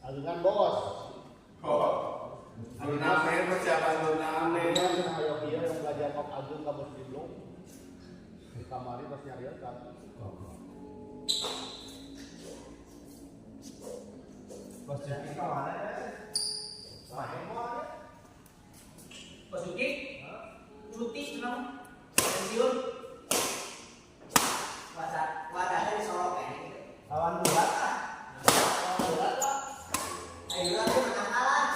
Adunan bos. Oh. Adunan persiapan adunan ayo dia yang belajar kok agung kamu belum. Di kamari pas nyarian kan. Bos Juki kawan ya. Bos Juki? Cuti kenapa? Pensiun? Wadahnya di Solo kayaknya. Lawan bulat lah. Bulat lah. Ayo lah tuh menang kalah.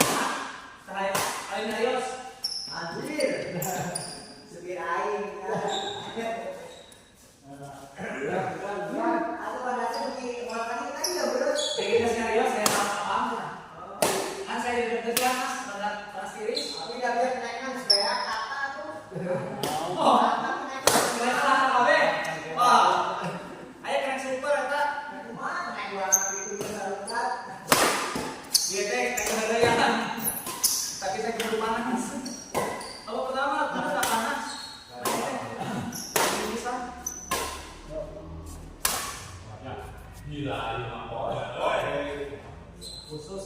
Terakhir, Aing Ayos. Anjir. Supir Aing. Aku pada segi makan kita ya bro. Kita serius saya paham. Kan saya di dekat mas, pada tiris. Tapi nggak bisa naikkan supaya kata tuh. Oh, supaya kata kabe. Wah, ayo keren super eta. Mana naik dua kali itu bisa lukat. Dia teh kegagalan. Tapi saya kudu panas. Apa pertama kudu tak panas. Bisa. Gila, lima pos. Khusus.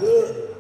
Good.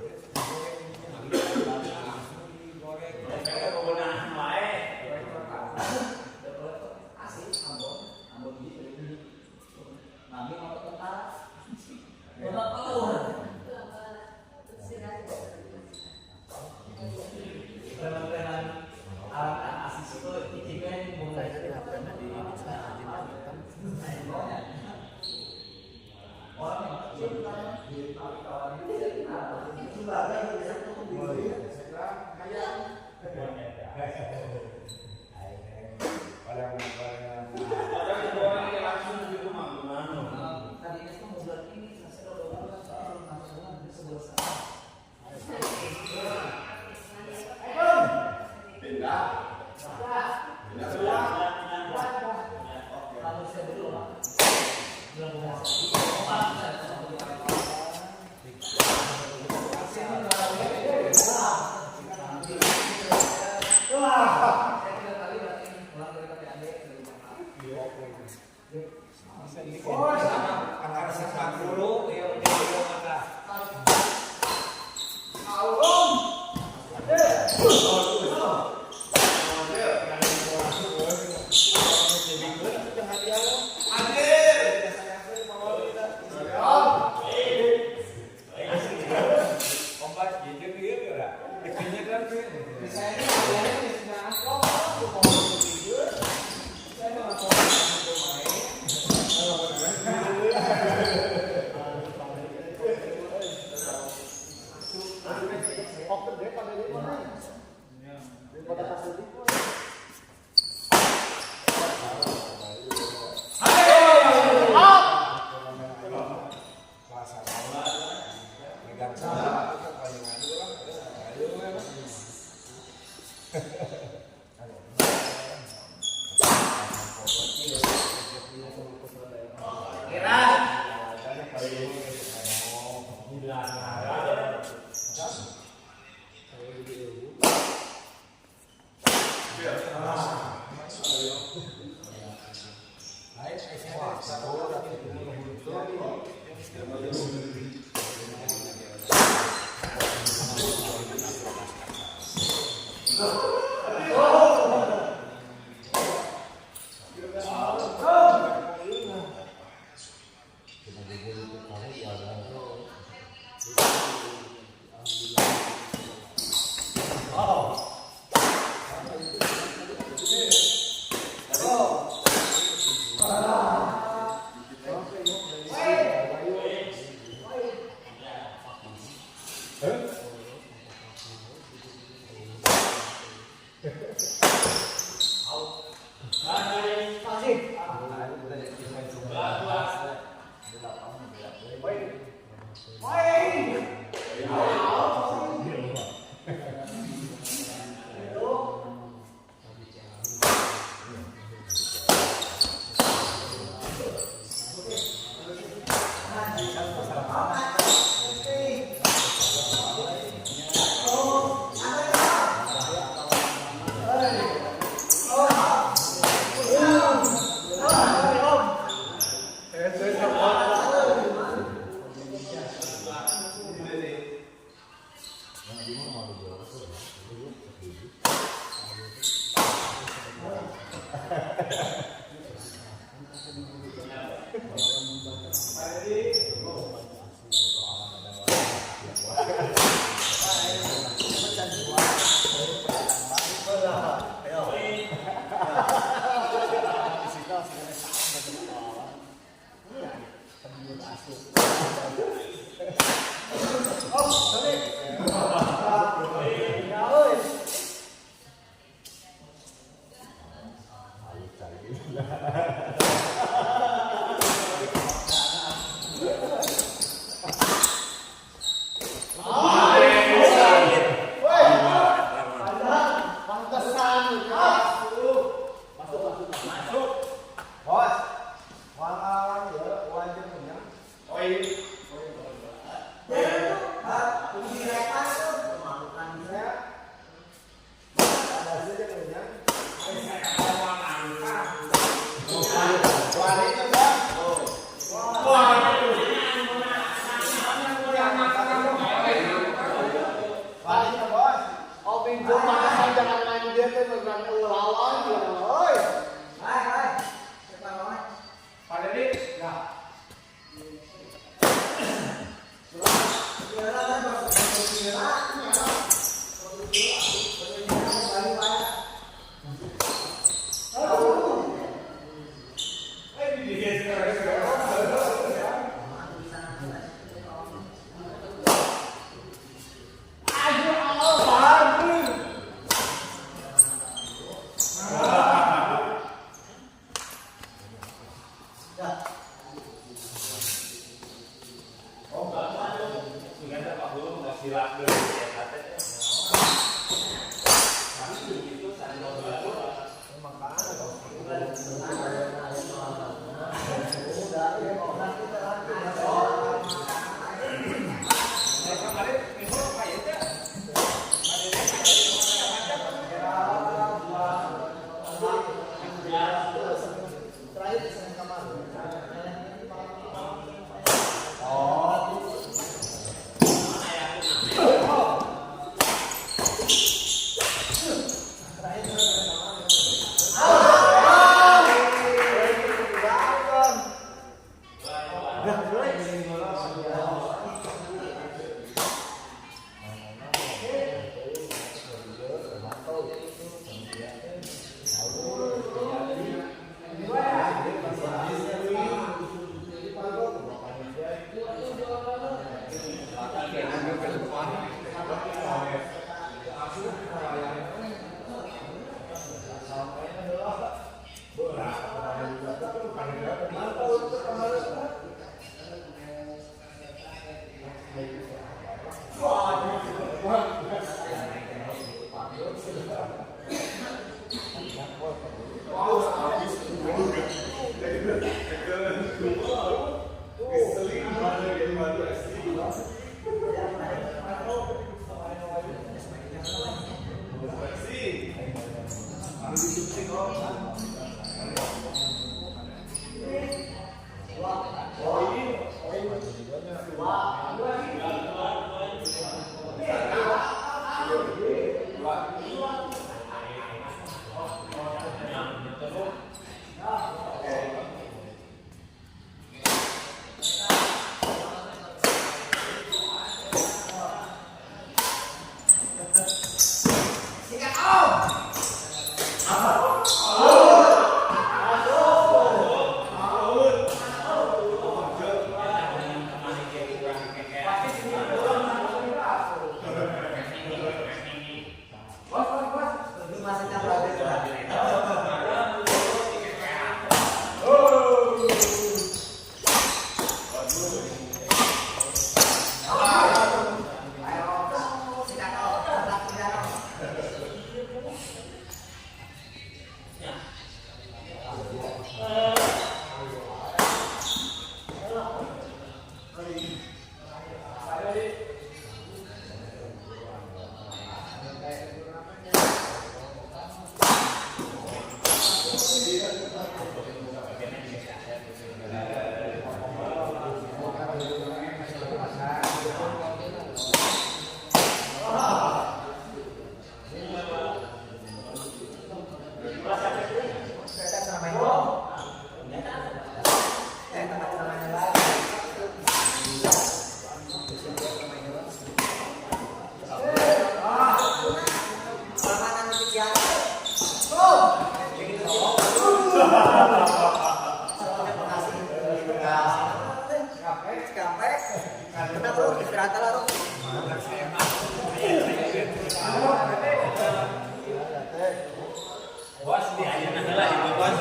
Bos di ayeuna heula ibu bos.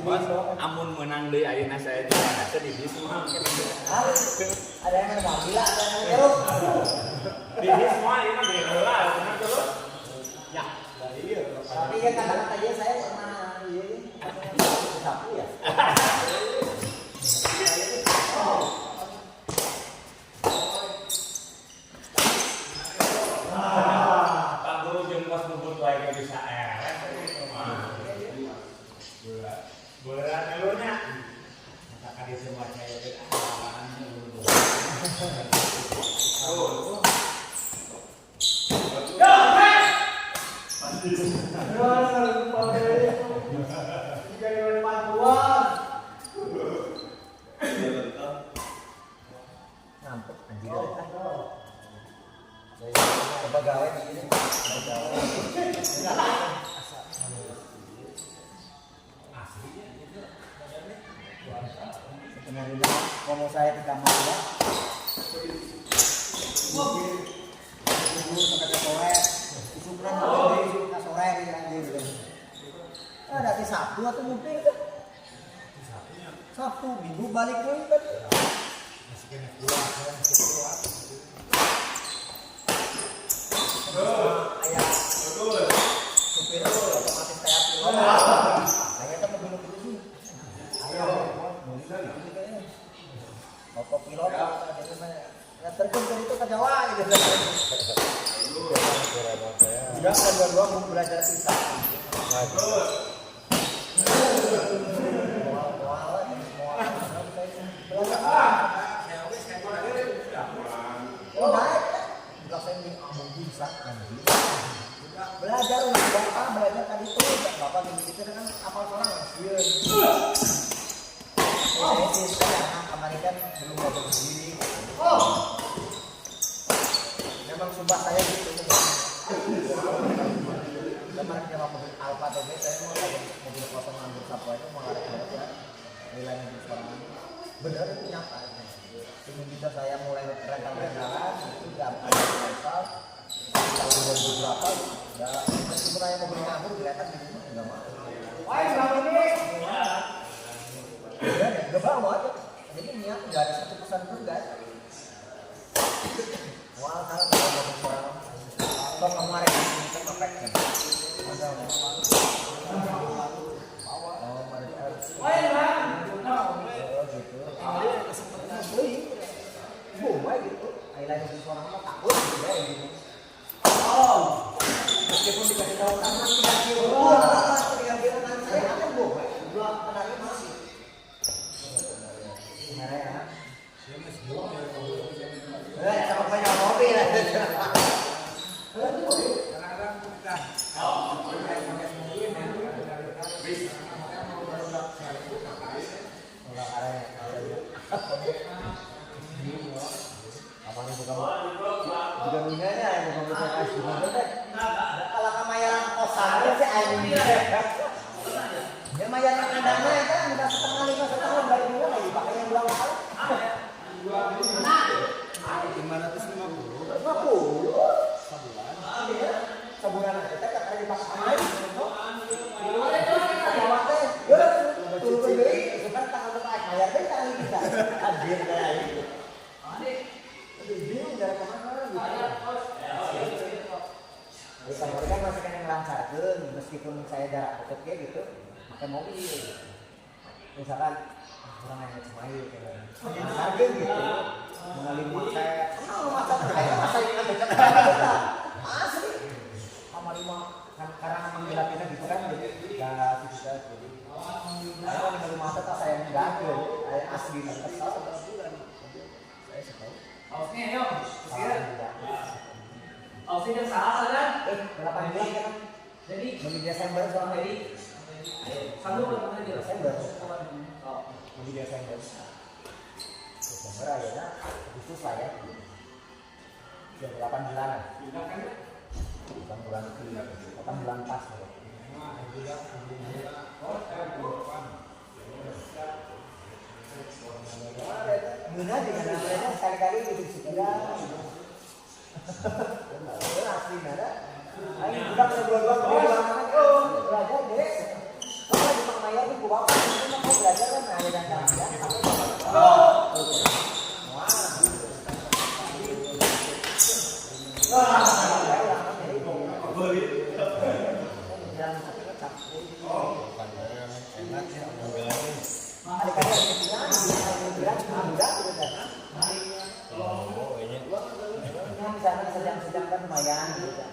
Bos amun menang deui ayeuna saya di mana di Bisma. Ada yang menang gila, ada yang ngeruk. Di Bisma ieu mah di heula bener tuh. Ya, iya. Tapi ya kata-kata dia saya pernah sapu ya. Pak Guru jeung bos bubut wae bisa berat dulunya. Kata di semua saya ngomong saya ke kamar ya. Dari Sabtu atau mungkin itu? Sabtu, Minggu balik lagi kan? kopilot gitu mah. Ya terjun itu ke Jawa gitu. Sudah kan dua-dua mau belajar pisah. Belajar untuk bapak belajar tadi itu bapak kita kan apal orang sieun. Saya sih sekarang kemarin kan belum belajar sendiri. Memang sumpah saya gitu. Kemarin dia mau mobil Alfa TB saya mau mobil kosong ambil sapu aja mau lari aja. Nilainya di sekolah. Bener itu nyata. Ini bisa saya mulai rental-rentalan itu jam rental tahun 2000 berapa udah meskipun saya mau beli kabur kelihatan di rumah enggak mau. Wah, berapa ini? Ya, enggak bawa aja. Jadi niat enggak ada satu pesan pun guys. Wah, kalau mau bersuara kok kemarin kita ngepek kan. Ada oh, mari. Wah, Bang. Oh, gitu. Beli. Boy gitu. Ailah bersuara mah takut ya gitu. Oh, meskipun dikasih tahu sama tidak kira dengan saya akan bohong. Dua penari masih. Gimana ya? Sama banyak mobil. Apa nih bukan? Juga minanya yang bukan kasih mobil. Kalau kemayaran kosan sih aing. Ya mayaran kandangnya kan udah setengah 5 setahun dari dulu lagi pakai yang 2 kali. 550. 50. Sebulan aja teh kata dipakai. Turun beli, sekarang tanggal berapa bayar deh tanggal kita. Anjir kayak gitu. Bingung dari kemana gitu. Bukan mereka masih kan yang lancarkan meskipun saya jarak dekat kayak gitu pakai mobil. Misalkan orang yang cemayu lancarkan gitu. Mengalami saya, masa yang ada kita asli. Sama 5 kan karena menggila kita gitu kan jadi gas bisa jadi. Saya mengalami masa tak saya enggak asli kesal berapa bulan. Saya sekali. Oke, ayo. Austin yang salah saja. 8 bulan kan. Jadi di Desember sama jadi. Sambung berapa di Desember? Oh, di Desember. Desember akhirnya Agustus lah ya. Sudah 8 bulan. 8 bulan itu 8 bulan pas. Guna dengan namanya sekali-kali gitu segera. Asli nada. Ayo kita berdua-dua belajar deh. Kalau di Pangmaya itu gua mau belajar kan ada dan ya. Misalkan sedang-sedang kan lumayan gitu.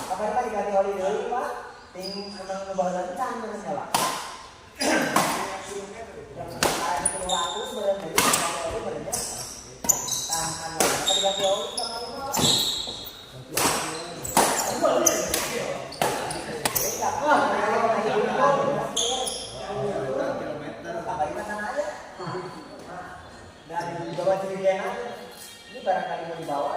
Kapan lagi ganti holiday Pak? Ting menang lebaran kan menang lah. Yang sekarang itu waktu sebenarnya jadi kalau sebenarnya tahan tadi ganti holiday sama lima. Dan bawa cerigen ini barangkali mau dibawa.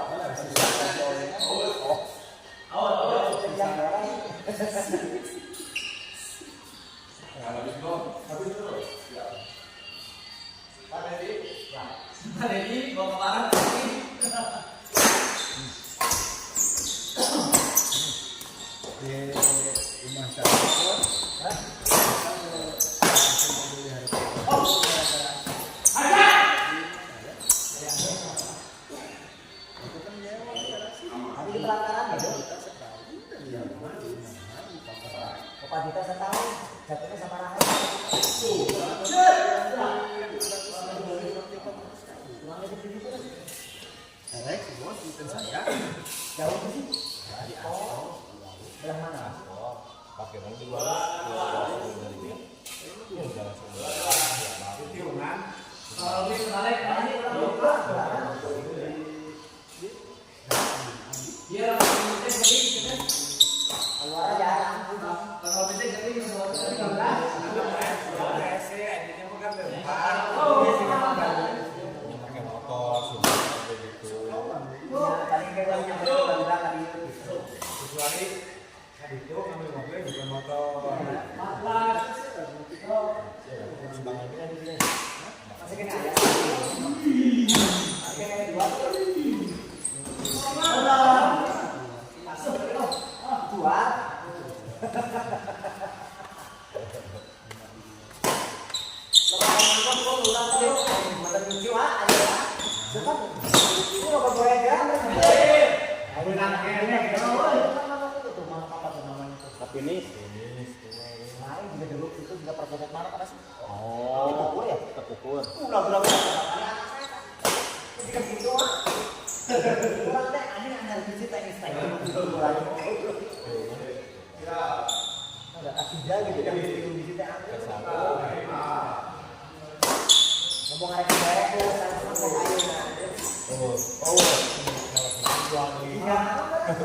Pak Dedi mau kemarin finish. Lain juga dulu itu juga perbuatan mana kan sih? Oh, Kukur ya? kekukur. Udah berapa kali anak saya kan? Ketika gitu ah. Kurang teh anjing anjing biji teknis teknis. Ada akidah gitu kan biji teh anjing. Ngomong arek barek tuh sama kayu. Iya,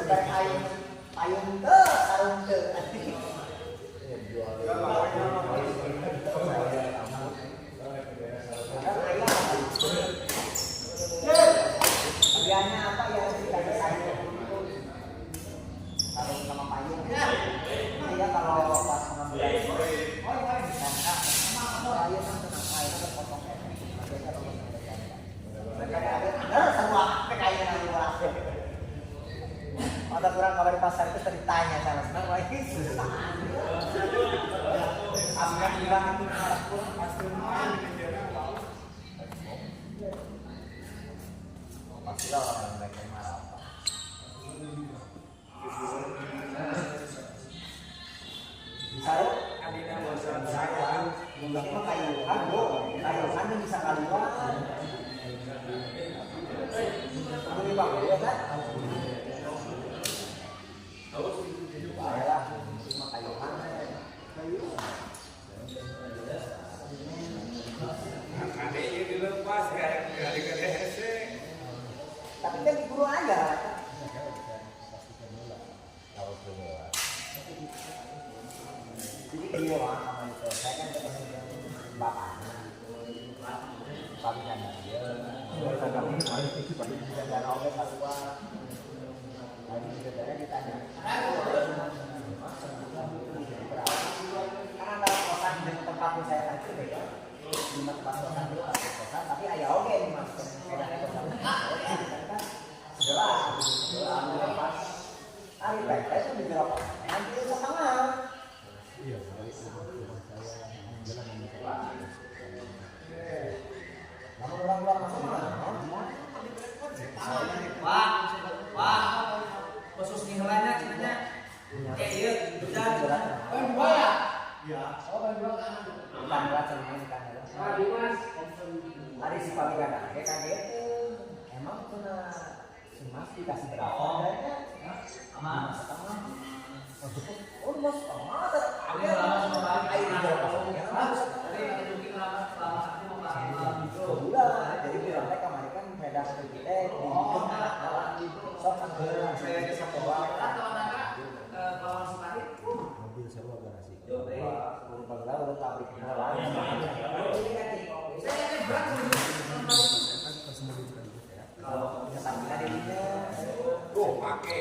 barek kayu. Payung teh, sarung teh. Bagiannya apa ya dikasih sayur sarung sama payung. Iya kalau pas pengambilan saya kan tenang air kan potong semua kekayaan yang luar ada kurang kabar di pasar itu ditanya sama senang lagi akan bilang itu pasti pastilah orang yang baik marah saya adina bosan saya mungkin kayu kan bisa kaluan ini bang ya kan baiklah cuma kayuan Adiknya dilepas gara-gara tapi kan diburu aja jadi dia sama itu saya kan ketemu bapaknya palingan dia kami dan oke satu lagi saudara ditanya karena kalau kosan dengan tempat yang saya tadi beda di tempat kosan dulu ada kosan tapi ayah oke di mas bedanya kosan segera lepas hari baik itu di berapa nanti sama iya namun orang-orang masuk mana? Wah, khusus nih lainnya sebenarnya iya, sudah. Dua ya? Iya. Bukan berat semuanya bukan ya. Hari si pagi kadang kaget. Emang kena si Mas dikasih berapa? Sama setengah. Oh, Mas setengah. Ada lama sekali air berapa? Jadi bilang mereka kemarin kan beda seperti kita di sok sambil saya aja satu kalau sekali mobil sewa garasi sebelum pagelaran udah pabrik mulai saya berat kalau sampingnya dirinya pakai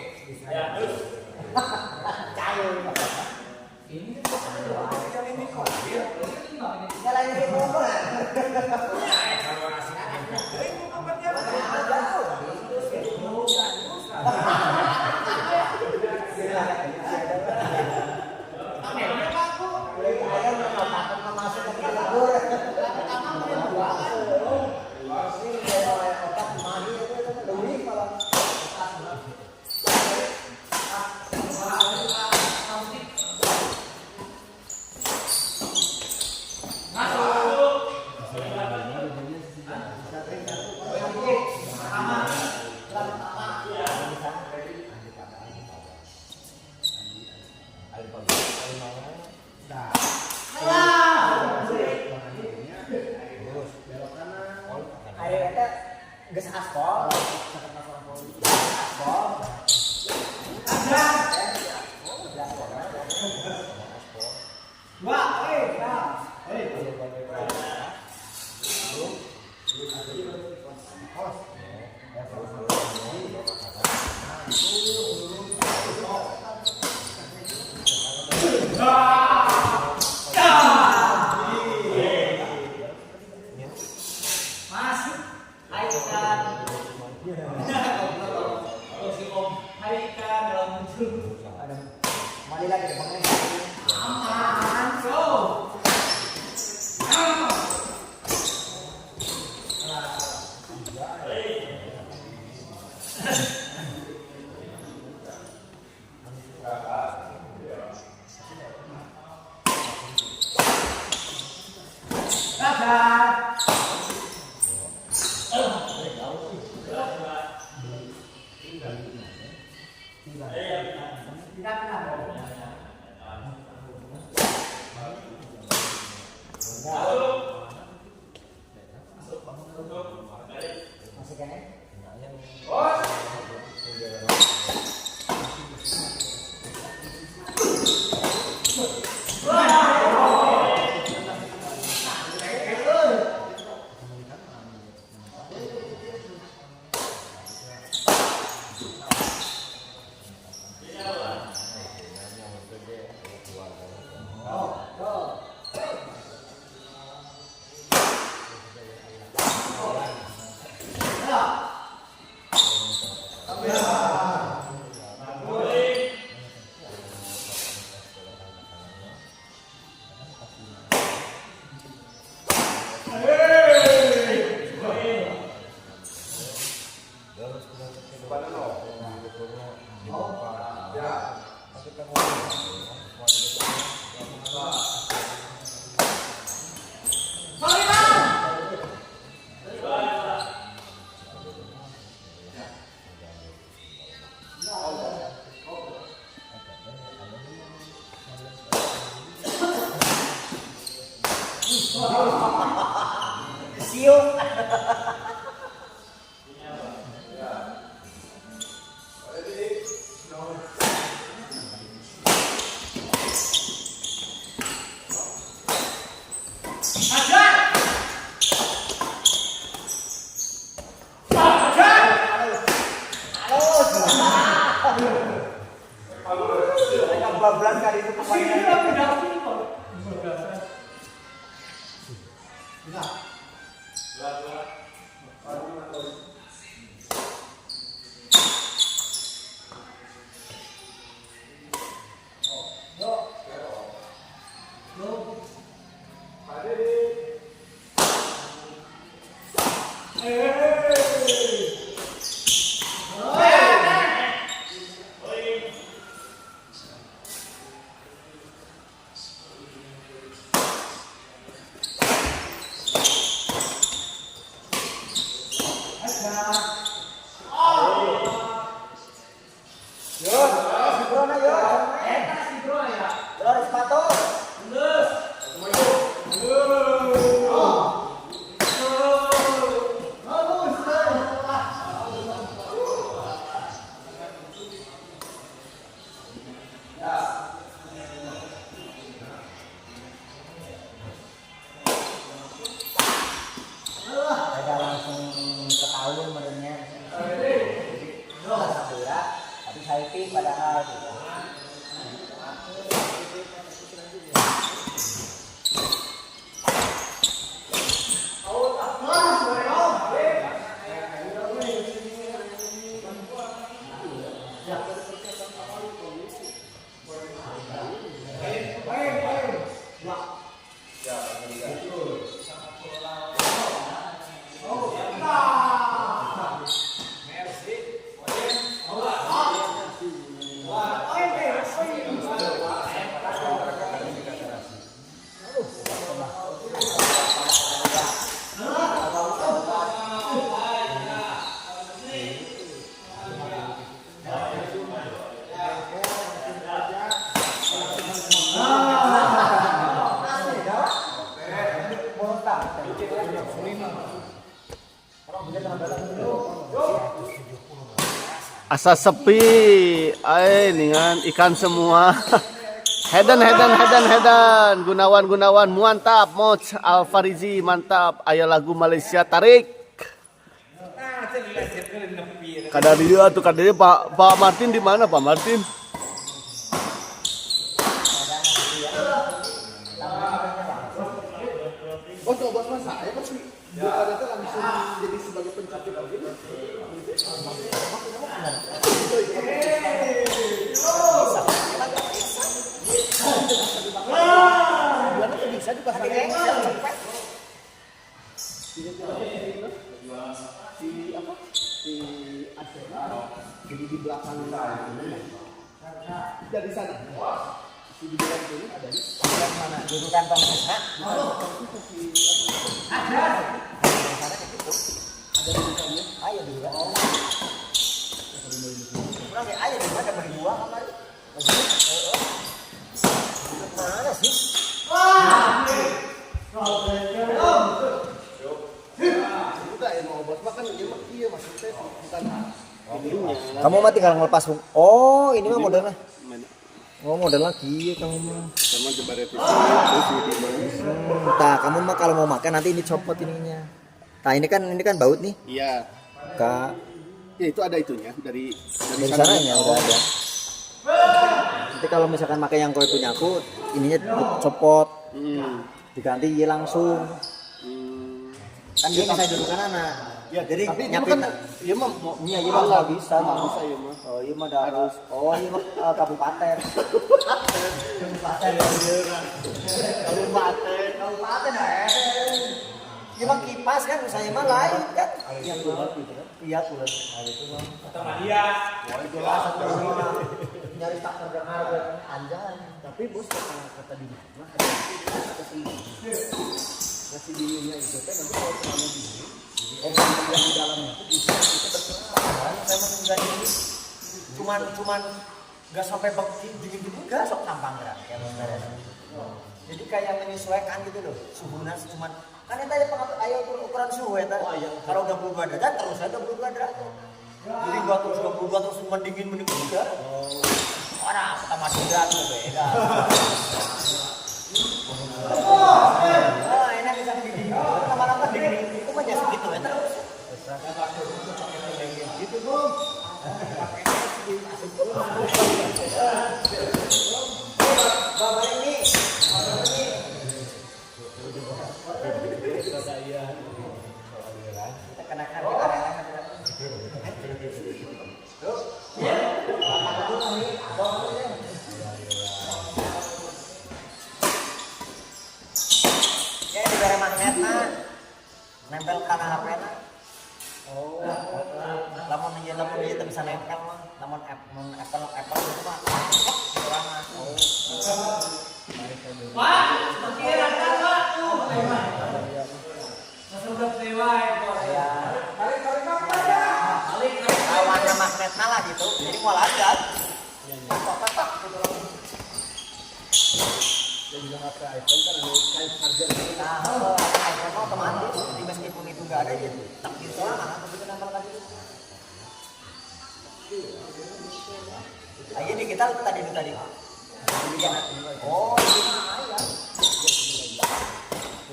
ya cair ini mobil nyala ini mobil geus aspal Mas, hai kan Bablas kali itu pemainnya. Padahal asa sepi, dengan ikan semua. Hedan. Gunawan, mantap. Moch Alfarizi, mantap. Aya lagu Malaysia tarik. Kadang dia tuh Pak Martin di mana Pak Martin? Oh coba mas saya pasti bukan itu langsung jadi sebagai pencatat begini. Bisa dipasangin si apa? Si Arsenal jadi di belakang dari sana. Si di belakang ini ada di mana? Di kantong sana. Ada. Ada tulisannya. Ayo dulu kan. Kurang ya ayo dulu ada beri buah kemarin. Mana sih? Wah. Udah ya mau bos makan iya maksudnya bukan Kamu mah tinggal ngelepas. Oh, ini mah modelnya. Oh, model lagi kamu mah. sama jebare TV terus di mana. Nah, kamu mah kalau mau makan nanti ini copot ininya. Nah, ini kan baut nih. Iya. Kak, Ya itu ada itunya dari dari sananya udah ada. Nanti kalau misalkan pakai yang kau punya aku, ininya copot, diganti iya langsung. Kan dia bisa duduk kan anak. Ya, Jadi tapi itu nyapin. kan iya mah Iya, iya mah nggak bisa. nggak bisa ya mah. Oh, iya mah harus. Oh, iya mah kabupaten. Kabupaten. Kabupaten. Iya mah kipas kan, saya mah lain kan. Iya pulang gitu kan. Iya pulang. Hari itu mah. Sama dia. Wah, itu lah satu rumah. Nyari tak harga anjay. Tapi bos kata di mana? Kata si dirinya itu kan nanti kalau terlalu dingin, yang di dalamnya itu bisa kita berserah. Memang enggak ini, cuman nggak sampai dingin juga sok tampang gerak kayak beres. Jadi kayak menyesuaikan gitu loh, suhunya cuman kan itu aja pengatur ayo ukuran suhu ya kalau 22 derajat terus aja 22 derajat. Jadi gua terus 22 terus mendingin juga. Orang pertama juga tuh beda. Enak bisa begini. Lama-lama dingin itu mah jadi segitu ya terus. Gitu Bung. Bapak ini. Kita kenakan kita relakan. Ya diberi magnet nah, nempel karena HP nah. Oh, lamun dia bisa nempel mah, lamun Apple itu mah. Oh. Wah, pikiran kan Pak tuh. Sudah dewa itu. Ya. Warna magnetnya lah gitu, jadi mau lanjut. Pak. Dan juga HP iPhone kan ada charger. Nah, iPhone otomatis, jadi meskipun itu nggak ada, gitu. Tak gitu mana, tapi kenapa lagi? Ayo nih kita tadi. Oh, ini ya.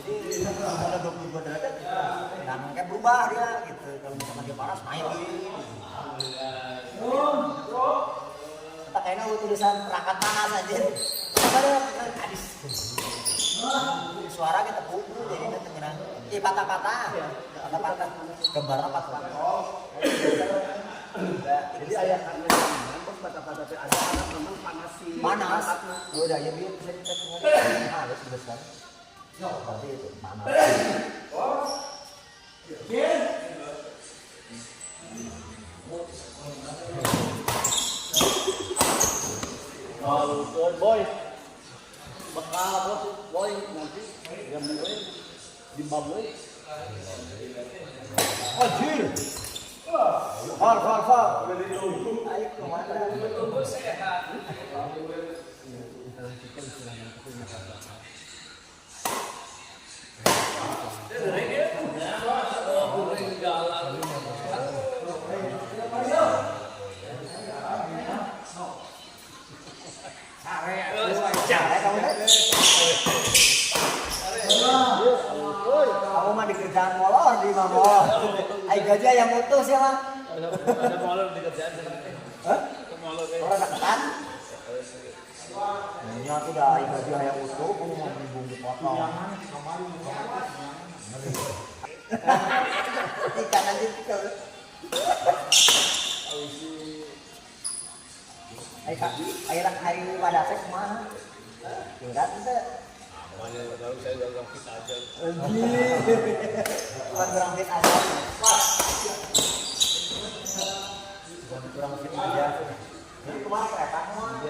Jadi kalau 22 derajat, dan kayak berubah dia, gitu. Kalau misalkan dia panas, naik lagi. Kita kayaknya tulisan perangkat panas aja. Ada hadis. Suara kita pukul jadi nanti kena. Patah-patah. Gambarnya patah. Jadi ayat kan pas kata-kata ada anak memang panas sih. Panas. Udah ya biar bisa dicek lagi. Ada sudah kan. Berarti itu panas. Kalau boy bakal bos boy nanti yang mulai di babwe. Anjir. Far. Ayo kemana? Tunggu sehat. Kamu mah dikerjaan molor di molor. Ayo gajah yang utuh sih mah. Ada molor di kerjaan sebenarnya. Hah? Molor. Orang deketan. Ini aku udah ayo gajah yang utuh, kamu mau bumbu dipotong. Ikan aja kita. Ayo hari pada sek mah. Berat itu. Banyak tahu saya udah fit aja. Bukan kurang fit aja. Bukan kurang fit aja. Jadi kemarin kereta mah.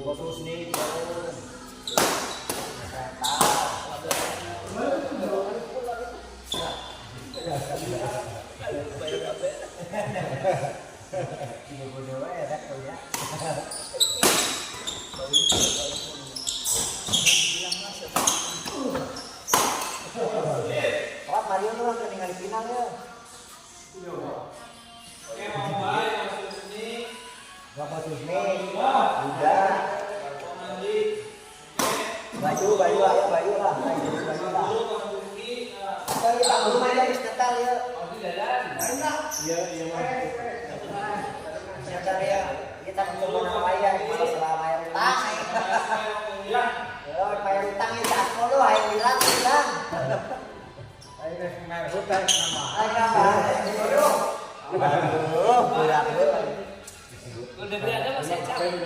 khusus nih Mario lu kan tinggal di final ya. Bapak Susni, udah. Baju lah. Kita belum aja sebentar ya. Iya. Sebentar ya. Kita ketemu nama ya, malah selama bayar utang. Bayar utang itu aku lu ayo bilang. Ayo nggak hutang nama. Ayo berat lu. Udah berada masih capek.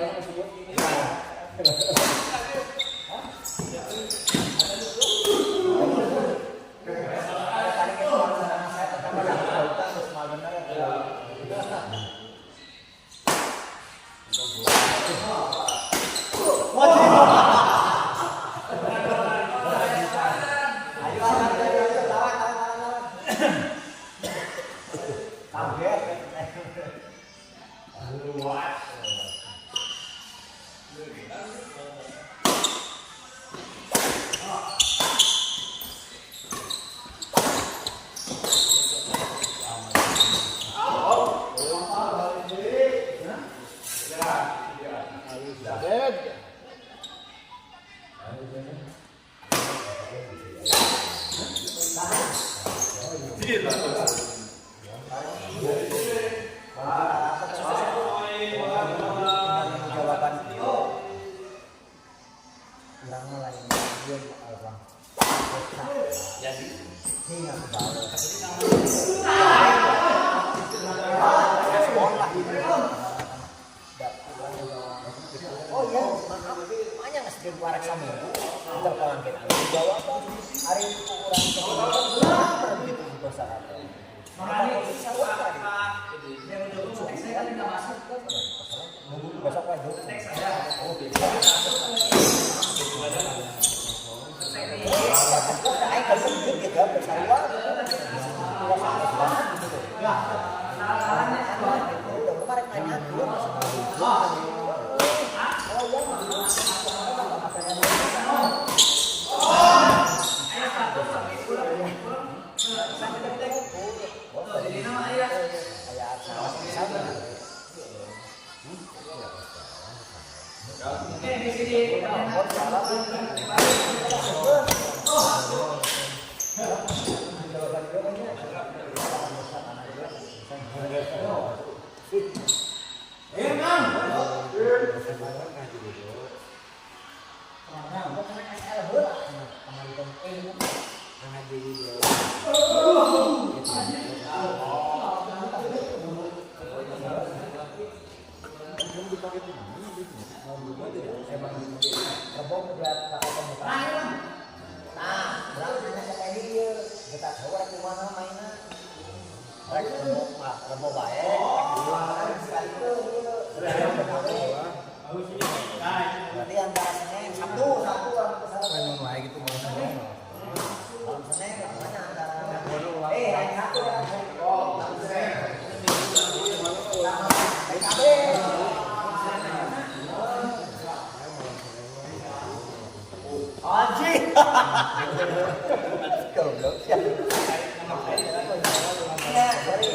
Oh iya, banyak nggak sedikit warak sama terkawan kita. Jawab apa? Hari ukuran kebetulan begitu besar. Makanya bisa warak. Dia mendukung saya kan nggak masuk ke besok lagi. Oh bisa. Saya kan sedikit juga besar warak. Salahnya udah kemarin nanya dulu berarti antara Senin Sabtu memang lagi gitu malam Senin mana antara hari Sabtu ya hari Sabtu anjing goblok ya sorry